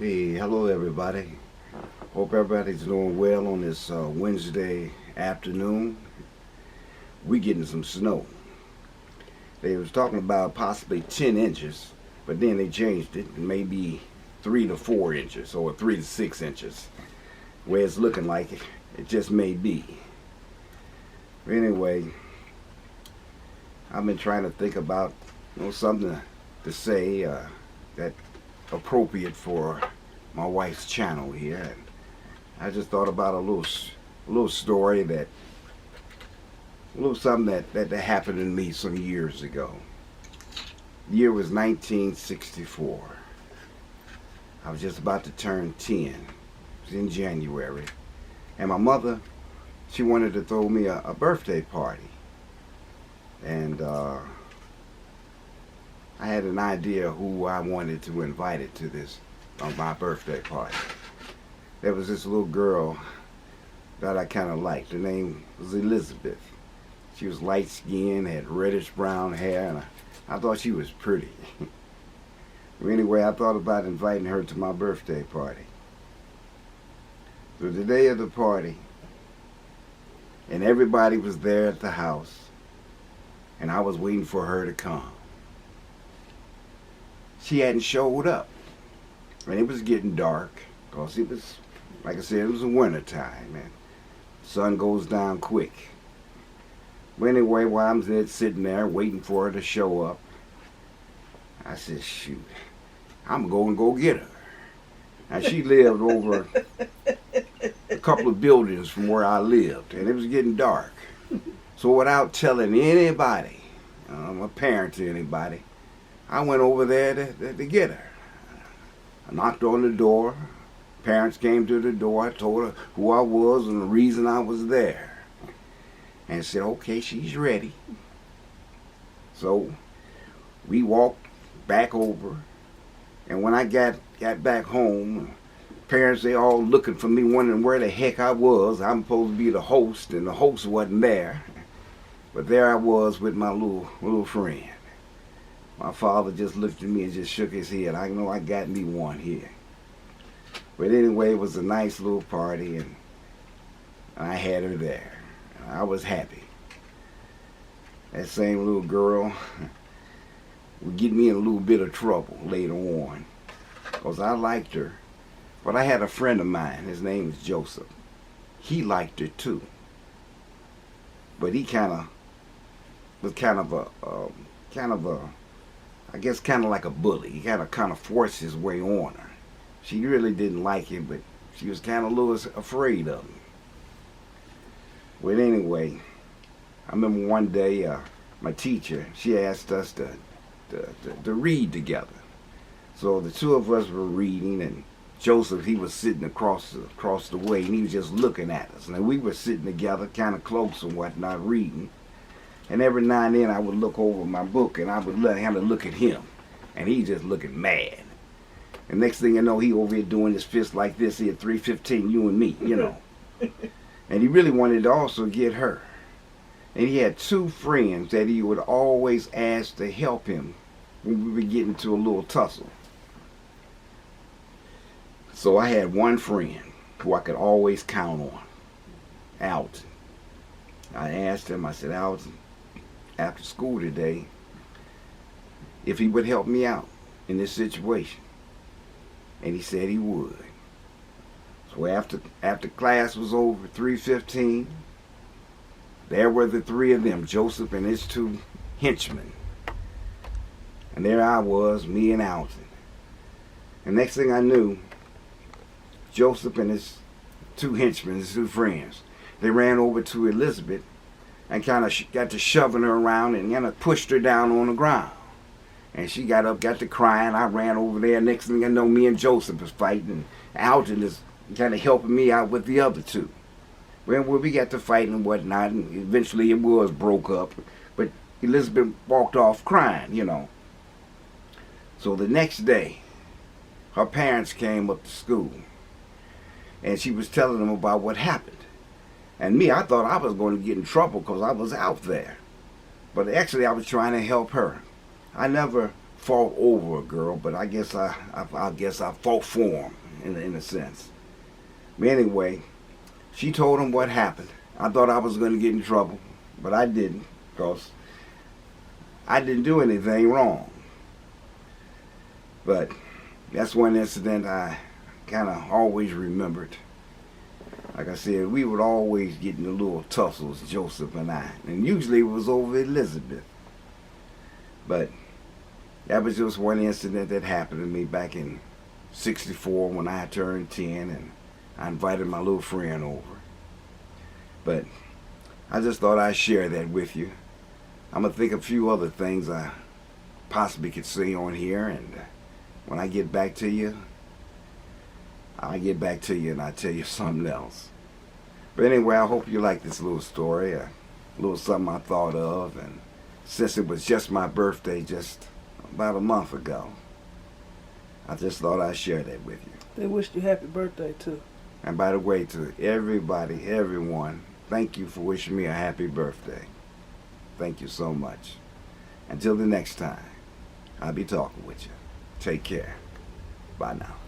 Hey, hello everybody. Hope everybody's doing well on this Wednesday afternoon. We getting some snow. They was talking about possibly 10 inches, but then they changed it. Maybe 3 to 4 inches or 3 to 6 inches. Where it's looking like it just may be. But anyway, I've been trying to think about something to say that appropriate for my wife's channel here. And I just thought about a little story something that happened to me some years ago. The year was 1964. I was just about to turn 10. It was in January. And my mother, she wanted to throw me a birthday party. And I had an idea who I wanted to invite it to this on my birthday party. There was this little girl that I kind of liked. Her name was Elizabeth. She was light skinned, had reddish brown hair, and I thought she was pretty. Anyway, I thought about inviting her to my birthday party. So the day of the party, and everybody was there at the house, and I was waiting for her to come. She hadn't showed up. And it was getting dark, because it was, like I said, it was the winter time, and the sun goes down quick. But anyway, while I'm sitting there waiting for her to show up, I said, shoot, I'm going to go get her. And she lived over a couple of buildings from where I lived, and it was getting dark. So without telling anybody, my parents or anybody, I went over there to get her. I knocked on the door. Parents came to the door. I told her who I was and the reason I was there. And said, okay, she's ready. So we walked back over. And when I got back home, parents, they all looking for me, wondering where the heck I was. I'm supposed to be the host, and the host wasn't there. But there I was with my little friend. My father just looked at me and just shook his head. I know I got me one here. But anyway, it was a nice little party, and I had her there. I was happy. That same little girl would get me in a little bit of trouble later on, because I liked her. But I had a friend of mine. His name was Joseph. He liked her too. But he was kind of a I guess kind of like a bully. He kind of forced his way on her. She really didn't like him, but she was kind of a little afraid of him. But anyway, I remember one day my teacher, she asked us to read together. So the two of us were reading, and Joseph, he was sitting across the way, and he was just looking at us. And we were sitting together kind of close and whatnot reading. And every now and then I would look over my book, and I would have to look at him. And he just looking mad. And next thing you know, he over here doing his fist like this here, 315, you and me, And he really wanted to also get her. And he had two friends that he would always ask to help him when we would get into a little tussle. So I had one friend who I could always count on, Alton. I asked him, I said, Alton, after school today, if he would help me out in this situation. And he said he would. So after class was over, 3:15, there were the three of them, Joseph and his two henchmen. And there I was, me and Alton. And next thing I knew, Joseph and his two henchmen, his two friends, they ran over to Elizabeth and kind of got to shoving her around and kind of pushed her down on the ground. And she got up, got to crying. I ran over there. Next thing I know, me and Joseph was fighting. And Alton is kind of helping me out with the other two. Well, we got to fighting and whatnot, and eventually it was broke up. But Elizabeth walked off crying, So the next day, her parents came up to school. And she was telling them about what happened. And me, I thought I was going to get in trouble because I was out there. But actually, I was trying to help her. I never fought over a girl, but I guess I fought for him in a sense. But anyway, she told him what happened. I thought I was going to get in trouble, but I didn't, because I didn't do anything wrong. But that's one incident I kind of always remembered. Like I said, we would always get in the little tussles, Joseph and I. And usually it was over Elizabeth. But that was just one incident that happened to me back in '64 when I turned 10 and I invited my little friend over. But I just thought I'd share that with you. I'm going to think of a few other things I possibly could say on here, and when I get back to you, I'll get back to you and I'll tell you something else. But anyway, I hope you like this little story, a little something I thought of, and since it was just my birthday just about a month ago, I just thought I'd share that with you. They wished you happy birthday too. And by the way, to everybody, everyone, thank you for wishing me a happy birthday. Thank you so much. Until the next time, I'll be talking with you. Take care. Bye now.